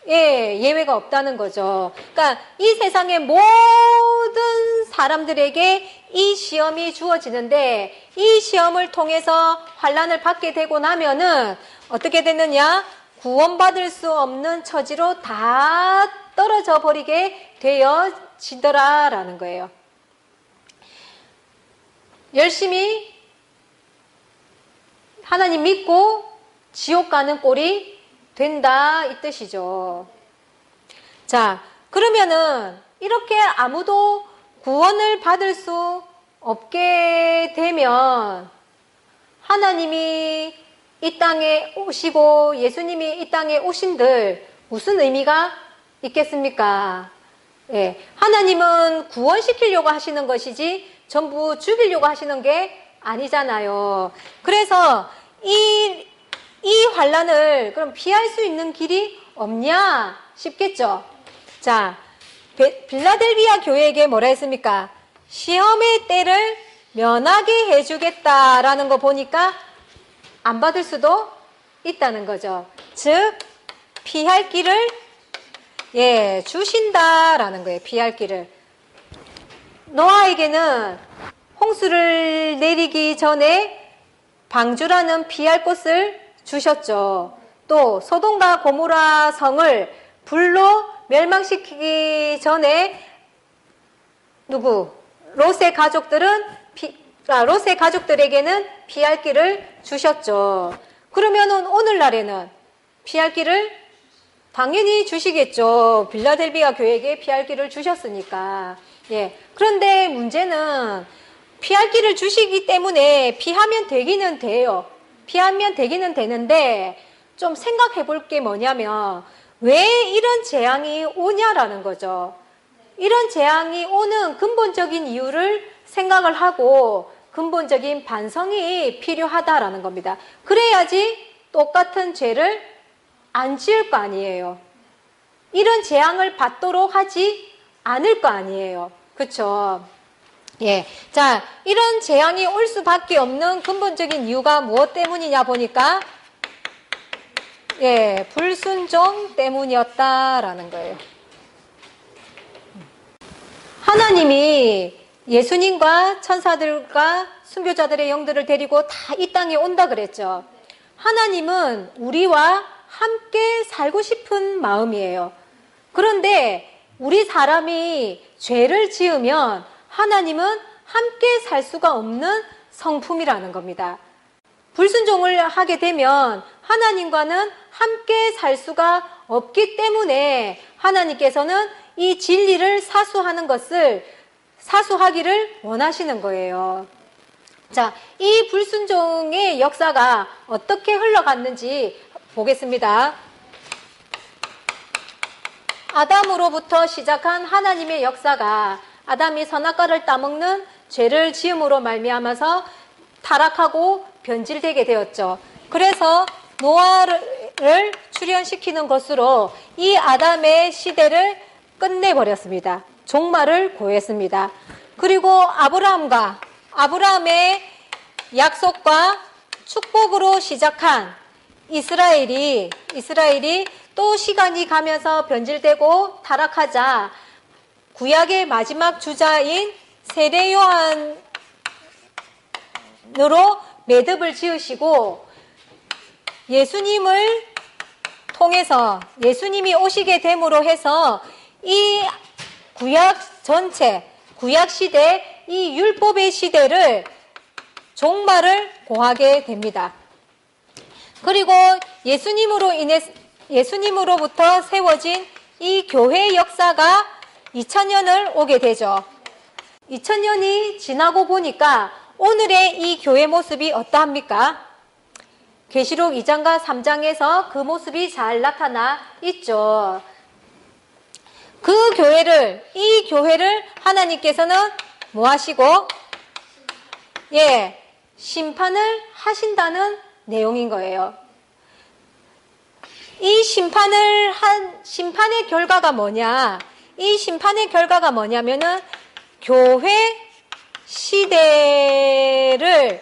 Speaker 1: 예, 예외가 없다는 거죠. 그러니까 이 세상의 모든 사람들에게 이 시험이 주어지는데 이 시험을 통해서 환난을 받게 되고 나면은 어떻게 되느냐? 구원받을 수 없는 처지로 다 떨어져 버리게 되어지더라라는 거예요. 열심히 하나님 믿고 지옥 가는 꼴이 된다 이 뜻이죠. 자, 그러면은 이렇게 아무도 구원을 받을 수 없게 되면 하나님이 이 땅에 오시고 예수님이 이 땅에 오신들 무슨 의미가 있겠습니까? 예, 하나님은 구원시키려고 하시는 것이지 전부 죽이려고 하시는 게 아니잖아요. 그래서 이 환난을 그럼 피할 수 있는 길이 없냐 싶겠죠. 자, 빌라델비아 교회에게 뭐라 했습니까? 시험의 때를 면하게 해주겠다라는 거 보니까 안 받을 수도 있다는 거죠. 즉 피할 길을 주신다라는 거예요. 피할 길을. 노아에게는 홍수를 내리기 전에 방주라는 피할 곳을 주셨죠. 또 소돔과 고모라 성을 불로 멸망시키기 전에 롯의 가족들에게는 피할 길을 주셨죠. 그러면은 오늘날에는 피할 길을 당연히 주시겠죠. 빌라델비아 교회에게 피할 길을 주셨으니까. 그런데 문제는 피할 길을 주시기 때문에 피하면 되기는 돼요. 피하면 되기는 되는데 좀 생각해 볼 게 뭐냐면 왜 이런 재앙이 오냐라는 거죠. 이런 재앙이 오는 근본적인 이유를 생각을 하고 근본적인 반성이 필요하다라는 겁니다. 그래야지 똑같은 죄를 안 지을 거 아니에요. 이런 재앙을 받도록 하지 않을 거 아니에요. 그쵸? 자, 이런 재앙이 올 수밖에 없는 근본적인 이유가 무엇 때문이냐 보니까 불순종 때문이었다라는 거예요. 하나님이 예수님과 천사들과 순교자들의 영들을 데리고 다 이 땅에 온다 그랬죠. 하나님은 우리와 함께 살고 싶은 마음이에요. 그런데 우리 사람이 죄를 지으면 하나님은 함께 살 수가 없는 성품이라는 겁니다. 불순종을 하게 되면 하나님과는 함께 살 수가 없기 때문에 하나님께서는 이 진리를 사수하기를 원하시는 거예요. 자, 이 불순종의 역사가 어떻게 흘러갔는지 보겠습니다. 아담으로부터 시작한 하나님의 역사가 아담이 선악과를 따먹는 죄를 지음으로 말미암아서 타락하고 변질되게 되었죠. 그래서 노아를 출현시키는 것으로 이 아담의 시대를 끝내버렸습니다. 종말을 고했습니다. 그리고 아브라함의 약속과 축복으로 시작한 이스라엘이 또 시간이 가면서 변질되고 타락하자 구약의 마지막 주자인 세례 요한으로 매듭을 지으시고 예수님을 통해서 예수님이 오시게 됨으로 해서 이 구약 시대, 이 율법의 시대를 종말을 고하게 됩니다. 그리고 예수님으로부터 세워진 이 교회의 역사가 2000년을 오게 되죠. 2000년이 지나고 보니까 오늘의 이 교회 모습이 어떠합니까? 계시록 2장과 3장에서 그 모습이 잘 나타나 있죠. 이 교회를 하나님께서는 뭐 하시고? 심판을 하신다는 내용인 거예요. 이 심판의 결과가 뭐냐? 이 심판의 결과가 뭐냐면은 교회 시대를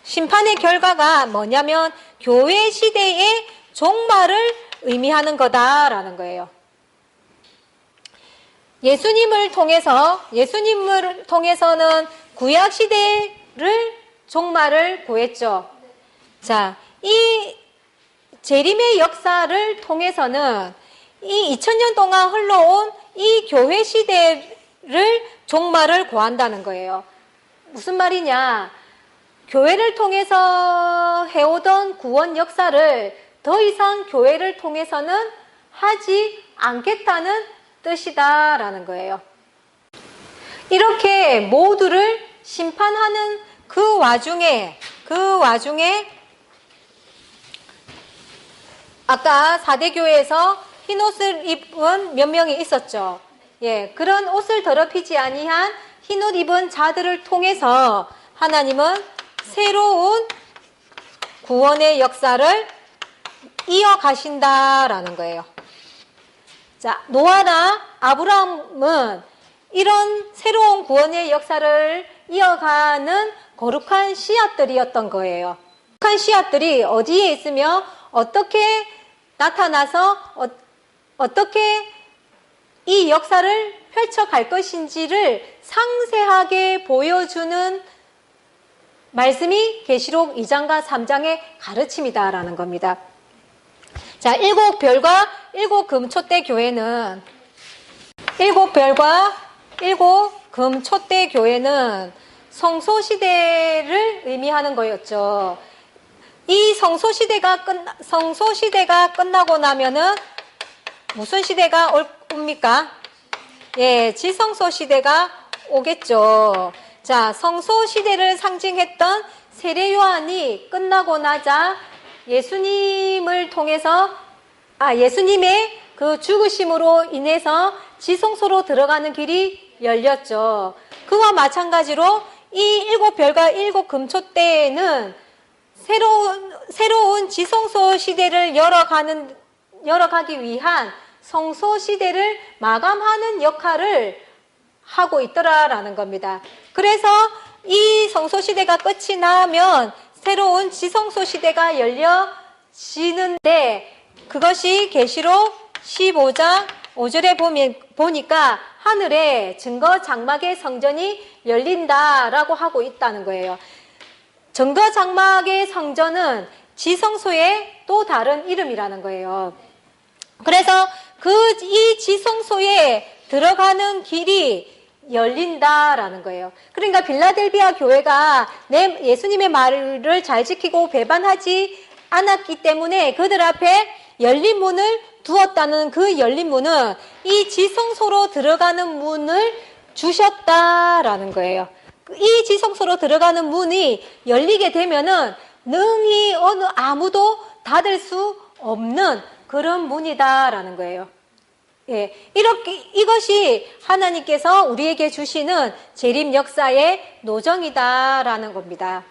Speaker 1: 심판의 결과가 뭐냐면 교회 시대의 종말을 의미하는 거다라는 거예요. 예수님을 통해서는 구약 시대를 종말을 고했죠. 자, 이 재림의 역사를 통해서는 이 2000년 동안 흘러온 이 교회 시대를 종말을 고한다는 거예요. 무슨 말이냐? 교회를 통해서 해오던 구원 역사를 더 이상 교회를 통해서는 하지 않겠다는 뜻이다라는 거예요. 이렇게 모두를 심판하는 그 와중에 아까 4대 교회에서 흰 옷을 입은 몇 명이 있었죠. 그런 옷을 더럽히지 아니한 흰 옷 입은 자들을 통해서 하나님은 새로운 구원의 역사를 이어가신다라는 거예요. 자, 노아나 아브라함은 이런 새로운 구원의 역사를 이어가는 거룩한 씨앗들이었던 거예요. 거룩한 씨앗들이 어디에 있으며 어떻게 나타나서 어떻게 이 역사를 펼쳐갈 것인지를 상세하게 보여주는 말씀이 계시록 2장과 3장의 가르침이다라는 겁니다. 자, 일곱 별과 일곱 금촛대 교회는 성소시대를 의미하는 거였죠. 이 성소시대가 끝나고 나면은 무슨 시대가 옵니까? 예, 지성소 시대가 오겠죠. 자, 성소 시대를 상징했던 세례 요한이 끝나고 나자 예수님을 통해서 예수님의 그 죽으심으로 인해서 지성소로 들어가는 길이 열렸죠. 그와 마찬가지로 이 일곱 별과 일곱 금촛대에는 새로운 지성소 시대를 열어가기 위한 성소 시대를 마감하는 역할을 하고 있더라라는 겁니다. 그래서 이 성소 시대가 끝이 나면 새로운 지성소 시대가 열려지는데 그것이 계시록 15장 5절에 보니까 하늘에 증거 장막의 성전이 열린다라고 하고 있다는 거예요. 증거 장막의 성전은 지성소의 또 다른 이름이라는 거예요. 그래서 이 지성소에 들어가는 길이 열린다라는 거예요. 그러니까 빌라델비아 교회가 예수님의 말을 잘 지키고 배반하지 않았기 때문에 그들 앞에 열린 문을 두었다는 그 열린 문은 이 지성소로 들어가는 문을 주셨다라는 거예요. 이 지성소로 들어가는 문이 열리게 되면은 능히 아무도 닫을 수 없는 그런 문이다라는 거예요. 예, 이것이 하나님께서 우리에게 주시는 재림 역사의 노정이다라는 겁니다.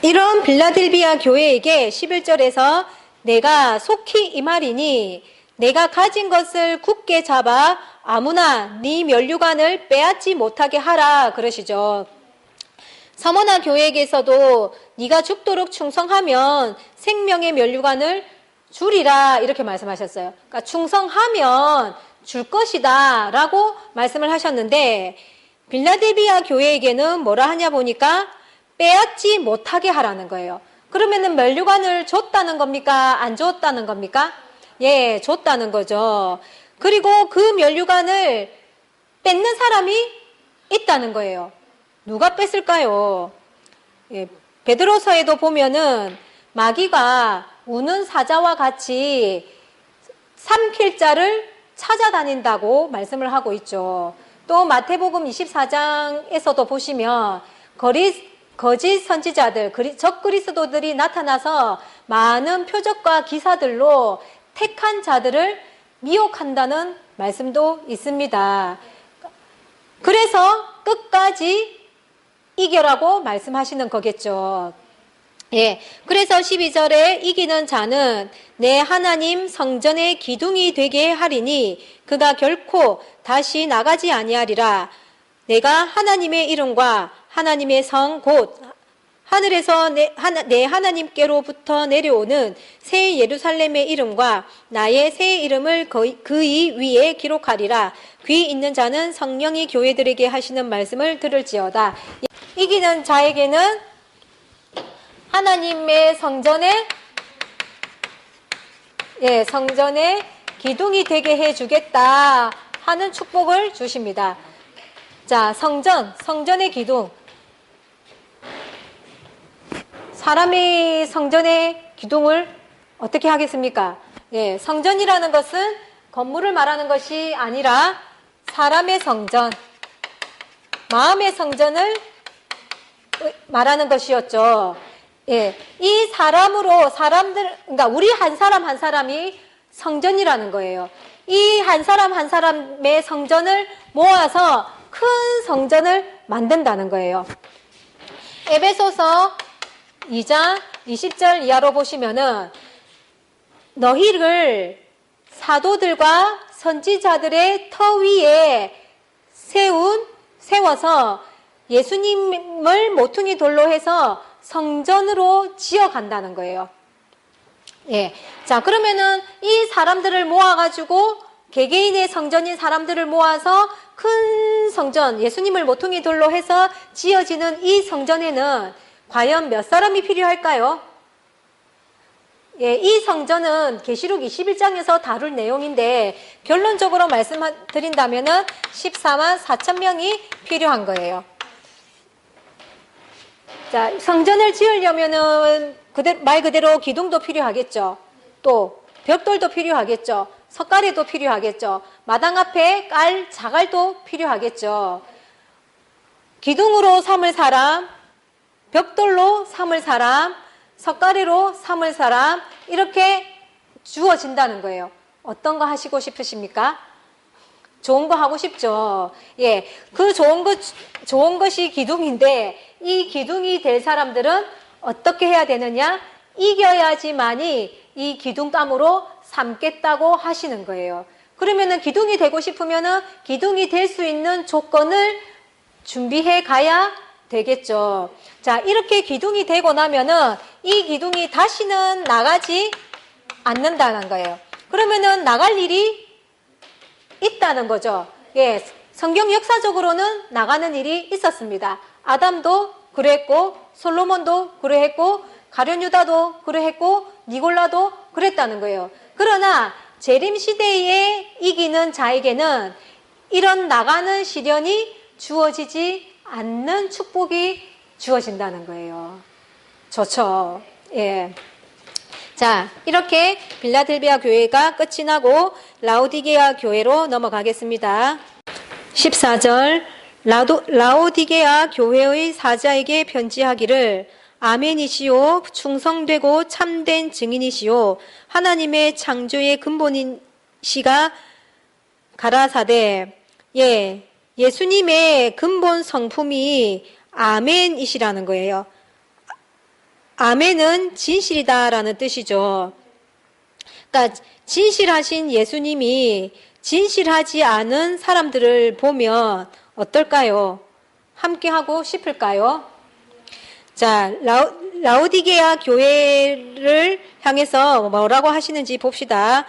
Speaker 1: 이런 빌라델비아 교회에게 11절에서 내가 속히 임하리니 내가 가진 것을 굳게 잡아 아무나 네 면류관을 빼앗지 못하게 하라 그러시죠. 서머나 교회에게서도 네가 죽도록 충성하면 생명의 면류관을 주리라 이렇게 말씀하셨어요. 그러니까 충성하면 줄 것이다 라고 말씀을 하셨는데 빌라델비아 교회에게는 뭐라 하냐 보니까 빼앗지 못하게 하라는 거예요. 그러면은 면류관을 줬다는 겁니까? 안 줬다는 겁니까? 예, 줬다는 거죠. 그리고 그 면류관을 뺏는 사람이 있다는 거예요. 누가 뺐을까요? 예, 베드로서에도 보면은 마귀가 우는 사자와 같이 삼킬 자를 찾아다닌다고 말씀을 하고 있죠. 또 마태복음 24장에서도 보시면 거짓 선지자들, 적그리스도들이 나타나서 많은 표적과 기사들로 택한 자들을 미혹한다는 말씀도 있습니다. 그래서 끝까지 이겨라고 말씀하시는 거겠죠. 예. 그래서 12절에 이기는 자는 내 하나님 성전의 기둥이 되게 하리니 그가 결코 다시 나가지 아니하리라. 내가 하나님의 이름과 하나님의 성 곧 하늘에서 내 하나님께로부터 내려오는 새 예루살렘의 이름과 나의 새 이름을 그의 위에 기록하리라. 귀 있는 자는 성령이 교회들에게 하시는 말씀을 들을지어다. 이기는 자에게는 하나님의 성전에 기둥이 되게 해주겠다 하는 축복을 주십니다. 자, 성전의 기둥. 사람의 성전의 기둥을 어떻게 하겠습니까? 예, 성전이라는 것은 건물을 말하는 것이 아니라 사람의 성전, 마음의 성전을 말하는 것이었죠. 예, 이 그러니까 우리 한 사람 한 사람이 성전이라는 거예요. 이 한 사람 한 사람의 성전을 모아서 큰 성전을 만든다는 거예요. 에베소서 2장 20절 이하로 보시면은 너희를 사도들과 선지자들의 터 위에 세워서 예수님을 모퉁이 돌로 해서 성전으로 지어간다는 거예요. 예. 자, 그러면은 이 사람들을 모아가지고 개개인의 성전인 사람들을 모아서 큰 성전, 예수님을 모퉁이 돌로 해서 지어지는 이 성전에는 과연 몇 사람이 필요할까요? 예, 이 성전은 계시록 21장에서 다룰 내용인데 결론적으로 말씀드린다면은 14만 4천 명이 필요한 거예요. 자, 성전을 지으려면은 말 그대로 기둥도 필요하겠죠. 또 벽돌도 필요하겠죠. 석가래도 필요하겠죠. 마당 앞에 깔 자갈도 필요하겠죠. 기둥으로 삼을 사람, 벽돌로 삼을 사람, 석가래로 삼을 사람, 이렇게 주어진다는 거예요. 어떤 거 하시고 싶으십니까? 좋은 거 하고 싶죠. 예. 그 좋은 것이 기둥인데, 이 기둥이 될 사람들은 어떻게 해야 되느냐? 이겨야지만이 이 기둥감으로 삼겠다고 하시는 거예요. 그러면은 기둥이 되고 싶으면은 기둥이 될 수 있는 조건을 준비해 가야 되겠죠. 자, 이렇게 기둥이 되고 나면은 이 기둥이 다시는 나가지 않는다는 거예요. 그러면은 나갈 일이 있다는 거죠. 예, 성경 역사적으로는 나가는 일이 있었습니다. 아담도 그랬고, 솔로몬도 그랬고, 가룟 유다도 그랬고, 니골라도 그랬다는 거예요. 그러나 재림 시대에 이기는 자에게는 이런 나가는 시련이 주어지지 않는 축복이 주어진다는 거예요. 좋죠. 예. 자, 이렇게 빌라델비아 교회가 끝이 나고 라오디게아 교회로 넘어가겠습니다. 14절 라오디게아 교회의 사자에게 편지하기를 아멘이시오 충성되고 참된 증인이시오 하나님의 창조의 근본이시가 가라사대 예, 예수님의 근본 성품이 아멘이시라는 거예요. 아멘은 진실이다라는 뜻이죠. 그러니까 진실하신 예수님이 진실하지 않은 사람들을 보면 어떨까요? 함께 하고 싶을까요? 자, 라오디게아 교회를 향해서 뭐라고 하시는지 봅시다.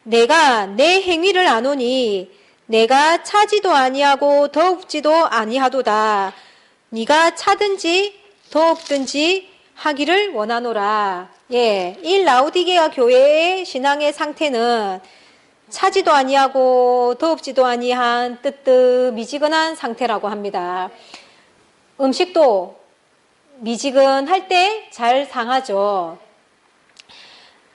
Speaker 1: 내가 내 행위를 아노니 내가 차지도 아니하고 더웁지도 아니하도다. 네가 차든지 더웁든지 하기를 원하노라. 예, 이 라오디게아 교회의 신앙의 상태는 차지도 아니하고 더웁지도 아니한 뜨뜻미지근한 상태라고 합니다. 음식도 미지근할 때 잘 상하죠.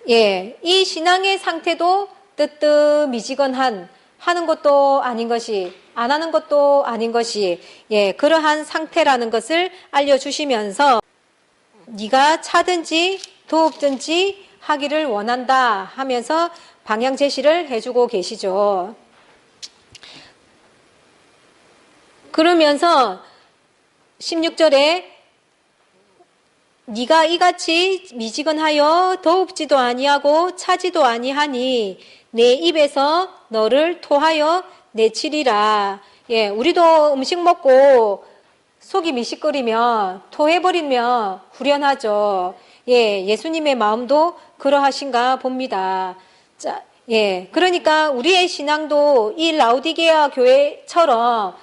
Speaker 1: 예, 이 신앙의 상태도 뜨뜻미지근한 하는 것도 아닌 것이 안 하는 것도 아닌 것이 예, 그러한 상태라는 것을 알려주시면서 네가 차든지 더웁든지 하기를 원한다 하면서 방향 제시를 해주고 계시죠. 그러면서 16절에 네가 이같이 미지근하여 더웁지도 아니하고 차지도 아니하니 내 입에서 너를 토하여 내치리라. 예, 우리도 음식 먹고 속이 미식거리면 토해버리면 후련하죠. 예, 예수님의 마음도 그러하신가 봅니다. 자, 예, 그러니까 우리의 신앙도 이 라오디게아 교회처럼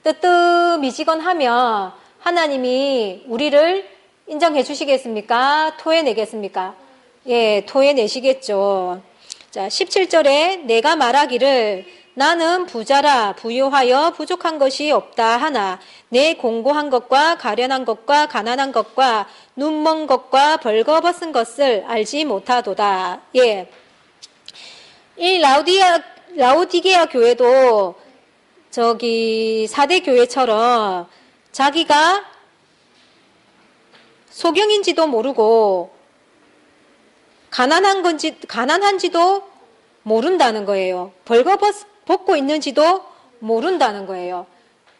Speaker 1: 뜨뜻미지근하면 하나님이 우리를 인정해 주시겠습니까? 토해내겠습니까? 예, 토해내시겠죠. 자, 17절에 내가 말하기를 나는 부자라 부유하여 부족한 것이 없다 하나 내 공고한 것과 가련한 것과 가난한 것과 눈먼 것과 벌거벗은 것을 알지 못하도다. 예. 이 라오디게아 교회도 저기 4대 교회처럼 자기가 소경인지도 모르고 가난한지도 모른다는 거예요. 벌거벗고 있는지도 모른다는 거예요.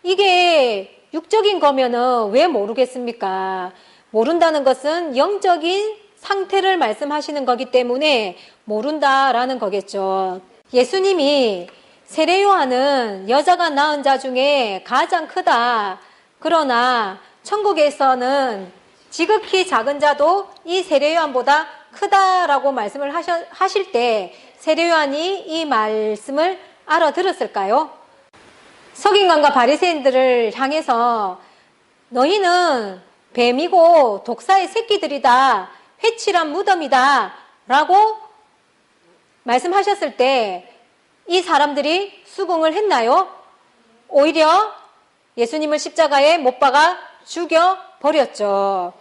Speaker 1: 이게 육적인 거면은 왜 모르겠습니까? 모른다는 것은 영적인 상태를 말씀하시는 거기 때문에 모른다라는 거겠죠. 예수님이 세례 요한은 여자가 낳은 자 중에 가장 크다. 그러나 천국에서는 지극히 작은 자도 이 세례 요한보다 크다라고 말씀을 하실 때 세례 요한이 이 말씀을 알아들었을까요? 서기관과 바리새인들을 향해서 너희는 뱀이고 독사의 새끼들이다. 회칠한 무덤이다. 라고 말씀하셨을 때 이 사람들이 수긍을 했나요? 오히려 예수님을 십자가에 못 박아 죽여버렸죠.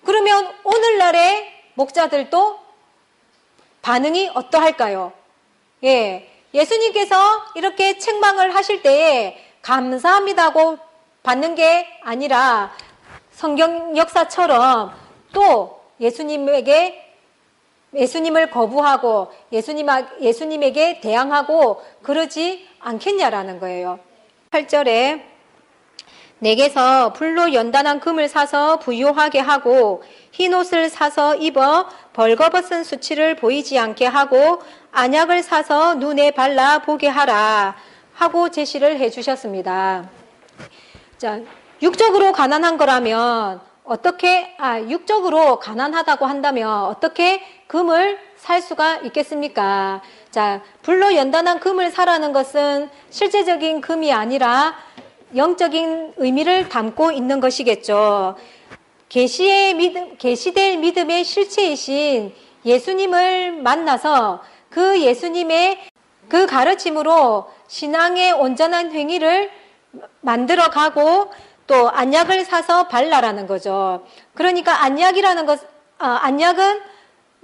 Speaker 1: 그러면 오늘날의 목자들도 반응이 어떠할까요? 예수님께서 이렇게 책망을 하실 때에 감사합니다고 받는 게 아니라 성경 역사처럼 또 예수님을 거부하고 예수님에게 대항하고 그러지 않겠냐라는 거예요. 8절에 내게서 불로 연단한 금을 사서 부유하게 하고 흰옷을 사서 입어 벌거벗은 수치를 보이지 않게 하고 안약을 사서 눈에 발라 보게 하라 하고 제시를 해주셨습니다. 자, 육적으로 가난한 거라면 육적으로 가난하다고 한다면 어떻게 금을 살 수가 있겠습니까? 자, 불로 연단한 금을 사라는 것은 실제적인 금이 아니라 영적인 의미를 담고 있는 것이겠죠. 계시될 믿음의 실체이신 예수님을 만나서 그 예수님의 그 가르침으로 신앙의 온전한 행위를 만들어가고 또 안약을 사서 발라라는 거죠. 그러니까 안약은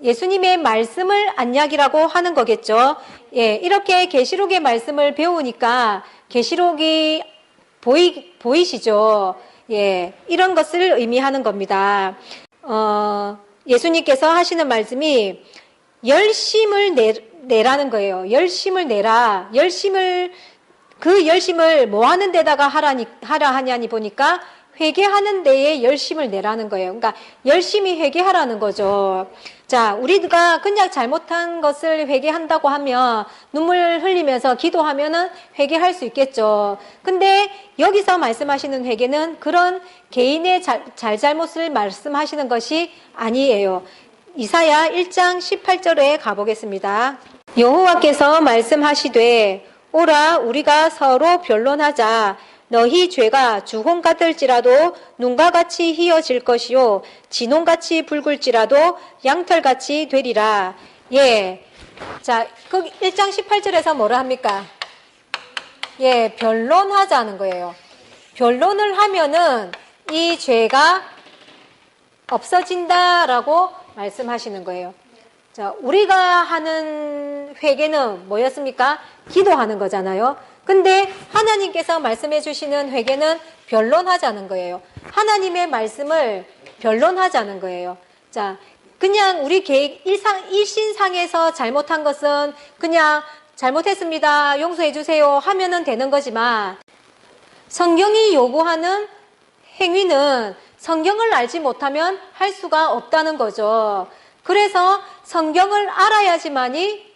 Speaker 1: 예수님의 말씀을 안약이라고 하는 거겠죠. 이렇게 계시록의 말씀을 배우니까 계시록이 보이시죠? 이런 것을 의미하는 겁니다. 예수님께서 하시는 말씀이 열심을 내라는 거예요. 열심을 내라. 그 열심을 뭐 하는 데다가 하라 하냐니 보니까 회개하는 데에 열심을 내라는 거예요. 그러니까 열심히 회개하라는 거죠. 자, 우리가 그냥 잘못한 것을 회개한다고 하면 눈물 흘리면서 기도하면은 회개할 수 있겠죠. 근데 여기서 말씀하시는 회개는 그런 개인의 잘못을 말씀하시는 것이 아니에요. 이사야 1장 18절에 가보겠습니다. 여호와께서 말씀하시되 오라 우리가 서로 변론하자. 너희 죄가 주홍 같을지라도 눈과 같이 희어질 것이요 진홍같이 붉을지라도 양털같이 되리라. 자, 그 1장 18절에서 뭐라 합니까? 변론하자는 거예요. 변론을 하면은 이 죄가 없어진다라고 말씀하시는 거예요. 자, 우리가 하는 회개는 뭐였습니까? 기도하는 거잖아요. 근데 하나님께서 말씀해 주시는 회개는 변론하자는 거예요. 하나님의 말씀을 변론하자는 거예요. 자, 그냥 우리 일신상에서 잘못한 것은 그냥 잘못했습니다. 용서해 주세요 하면은 되는 거지만 성경이 요구하는 행위는 성경을 알지 못하면 할 수가 없다는 거죠. 그래서 성경을 알아야지만이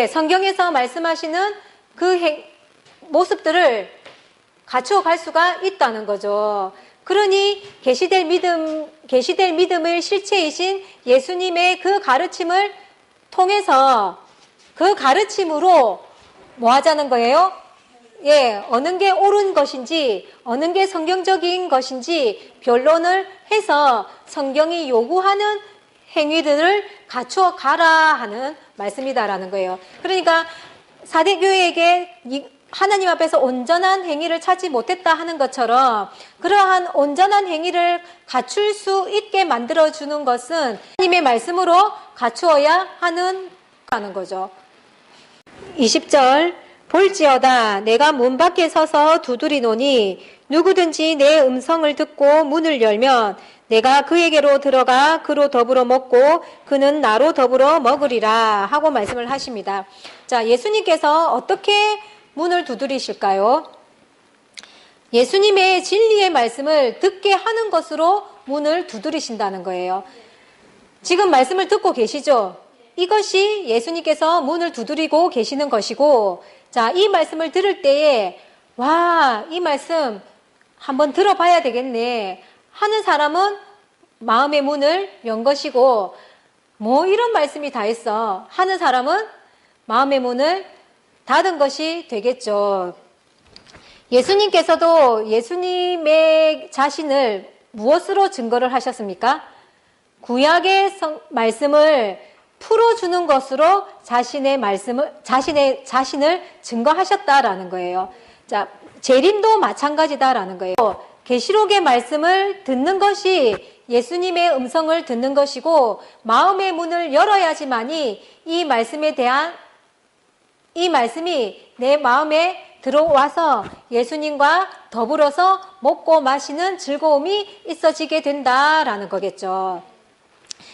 Speaker 1: 성경에서 말씀하시는 그 모습들을 갖추어 갈 수가 있다는 거죠. 그러니 계시될 믿음의 실체이신 예수님의 그 가르침을 통해서 그 가르침으로 뭐 하자는 거예요? 어느 게 옳은 것인지, 어느 게 성경적인 것인지 변론을 해서 성경이 요구하는 행위들을 갖추어 가라 하는 말씀이다라는 거예요. 그러니까 사대교회에게 하나님 앞에서 온전한 행위를 찾지 못했다 하는 것처럼 그러한 온전한 행위를 갖출 수 있게 만들어주는 것은 하나님의 말씀으로 갖추어야 하는 거죠. 20절 볼지어다 내가 문 밖에 서서 두드리노니 누구든지 내 음성을 듣고 문을 열면 내가 그에게로 들어가 그로 더불어 먹고 그는 나로 더불어 먹으리라 하고 말씀을 하십니다. 자, 예수님께서 어떻게 문을 두드리실까요? 예수님의 진리의 말씀을 듣게 하는 것으로 문을 두드리신다는 거예요. 지금 말씀을 듣고 계시죠? 이것이 예수님께서 문을 두드리고 계시는 것이고, 자, 이 말씀을 들을 때에 와, 이 말씀 한번 들어봐야 되겠네 하는 사람은 마음의 문을 연 것이고, 뭐 이런 말씀이 다 있어 하는 사람은 마음의 문을 닫은 것이 되겠죠. 예수님께서도 예수님의 자신을 무엇으로 증거를 하셨습니까? 구약의 말씀을 풀어주는 것으로 자신을 증거하셨다라는 거예요. 자, 재림도 마찬가지다라는 거예요. 계시록의 말씀을 듣는 것이 예수님의 음성을 듣는 것이고, 마음의 문을 열어야지만이 이 말씀이 내 마음에 들어와서 예수님과 더불어서 먹고 마시는 즐거움이 있어지게 된다라는 거겠죠.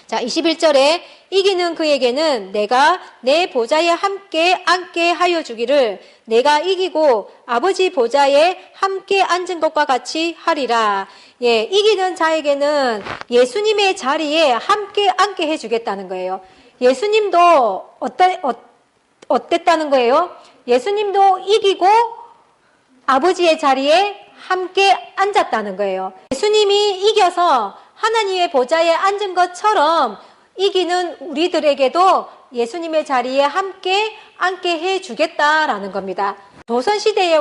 Speaker 1: 자, 21절에 이기는 그에게는 내가 내 보좌에 함께 앉게 하여 주기를 내가 이기고 아버지 보좌에 함께 앉은 것과 같이 하리라. 예, 이기는 자에게는 예수님의 자리에 함께 앉게 해주겠다는 거예요. 예수님도 어땠다는 거예요? 예수님도 이기고 아버지의 자리에 함께 앉았다는 거예요. 예수님이 이겨서 하나님의 보좌에 앉은 것처럼 이기는 우리들에게도 예수님의 자리에 함께 앉게 해주겠다라는 겁니다. 조선시대의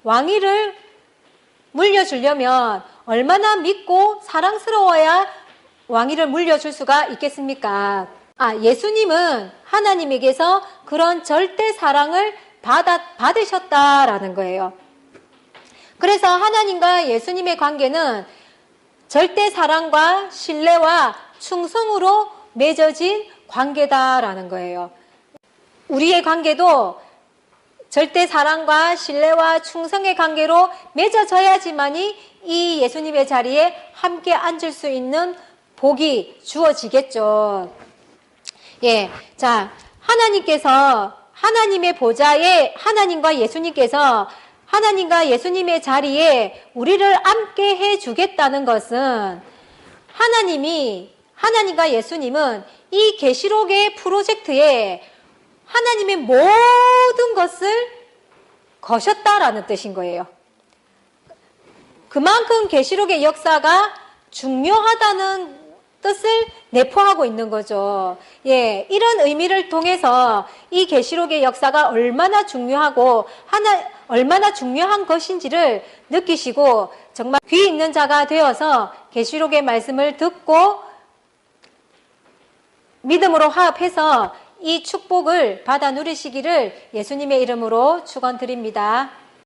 Speaker 1: 왕위를 물려주려면 얼마나 믿고 사랑스러워야 왕위를 물려줄 수가 있겠습니까? 예수님은 하나님에게서 그런 절대 사랑을 받으셨다라는 거예요. 그래서 하나님과 예수님의 관계는 절대 사랑과 신뢰와 충성으로 맺어진 관계다라는 거예요. 우리의 관계도 절대 사랑과 신뢰와 충성의 관계로 맺어져야지만이 이 예수님의 자리에 함께 앉을 수 있는 복이 주어지겠죠. 예, 자, 하나님의 보좌에 하나님과 예수님의 자리에 우리를 앉게 해주겠다는 것은 하나님과 예수님은 이 계시록의 프로젝트에 하나님의 모든 것을 거셨다라는 뜻인 거예요. 그만큼 계시록의 역사가 중요하다는 뜻을 내포하고 있는 거죠. 예, 이런 의미를 통해서 이 계시록의 역사가 얼마나 중요하고 얼마나 중요한 것인지를 느끼시고 정말 귀 있는 자가 되어서 계시록의 말씀을 듣고 믿음으로 화합해서 이 축복을 받아 누리시기를 예수님의 이름으로 축원드립니다.